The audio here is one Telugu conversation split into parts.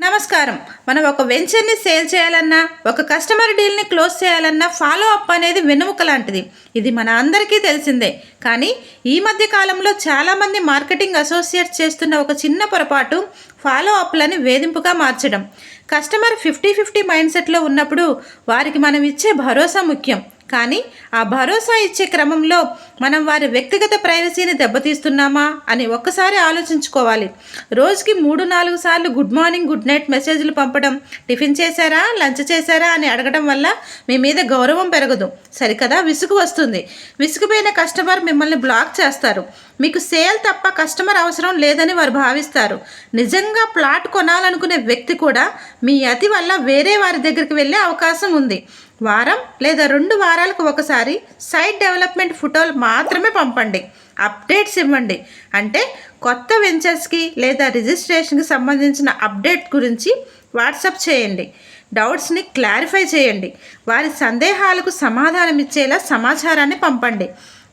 నమస్కారం. మనం ఒక వెంచర్ని సేల్ చేయాలన్నా, ఒక కస్టమర్ డీల్ని క్లోజ్ చేయాలన్నా ఫాలో అప్ అనేది వెన్నెముక లాంటిది. ఇది మన అందరికీ తెలిసిందే. కానీ ఈ మధ్య కాలంలో చాలామంది మార్కెటింగ్ అసోసియేట్స్ చేస్తున్న ఒక చిన్న పొరపాటు ఫాలో అప్లని వేధింపుగా మార్చడం. కస్టమర్ 50-50 మైండ్ సెట్లో ఉన్నప్పుడు వారికి మనం ఇచ్చే భరోసా ముఖ్యం. కానీ ఆ భరోసా ఇచ్చే క్రమంలో మనం వారి వ్యక్తిగత ప్రైవసీని దెబ్బతీస్తున్నామా అని ఒక్కసారి ఆలోచించుకోవాలి. రోజుకి 3-4 సార్లు గుడ్ మార్నింగ్, గుడ్ నైట్ మెసేజ్లు పంపడం, టిఫిన్ చేశారా, లంచ్ చేశారా అని అడగడం వల్ల మీ మీద గౌరవం పెరగదు, సరికదా విసుగు వస్తుంది. విసుగుపోయిన కస్టమర్ మిమ్మల్ని బ్లాక్ చేస్తారు. మీకు సేల్ తప్ప కస్టమర్ అవసరం లేదని వారు భావిస్తారు. నిజంగా ప్లాట్ కొనాలనుకునే వ్యక్తి కూడా మీ అతి వల్ల వేరే వారి దగ్గరికి వెళ్ళే అవకాశం ఉంది. వారం లేదా 2 వారాలకు ఒకసారి సైట్ డెవలప్మెంట్ ఫోటోలు మాత్రమే పంపండి. అప్డేట్స్ ఇవ్వండి. అంటే కొత్త వెంచర్స్కి లేదా రిజిస్ట్రేషన్కి సంబంధించిన అప్డేట్ గురించి వాట్సాప్ చేయండి. డౌట్స్ని క్లారిఫై చేయండి. వారి సందేహాలకు సమాధానం ఇచ్చేలా సమాచారాన్ని పంపండి.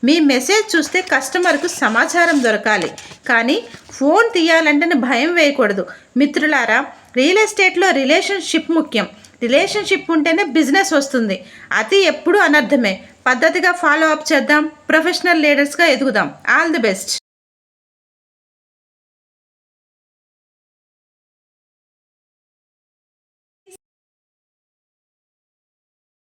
మీ మెసేజ్ చూస్తే కస్టమర్కు సమాచారం దొరకాలి, కానీ ఫోన్ తీయాలంటే భయం వేయకూడదు. మిత్రులారా, రియల్ ఎస్టేట్లో రిలేషన్షిప్ ముఖ్యం. రిలేషన్షిప్ ఉంటేనే బిజినెస్ వస్తుంది. అతి ఎప్పుడూ అనర్థమే. పద్ధతిగా ఫాలో అప్ చేద్దాం. ప్రొఫెషనల్ లీడర్స్గా ఎదుగుదాం. All the best.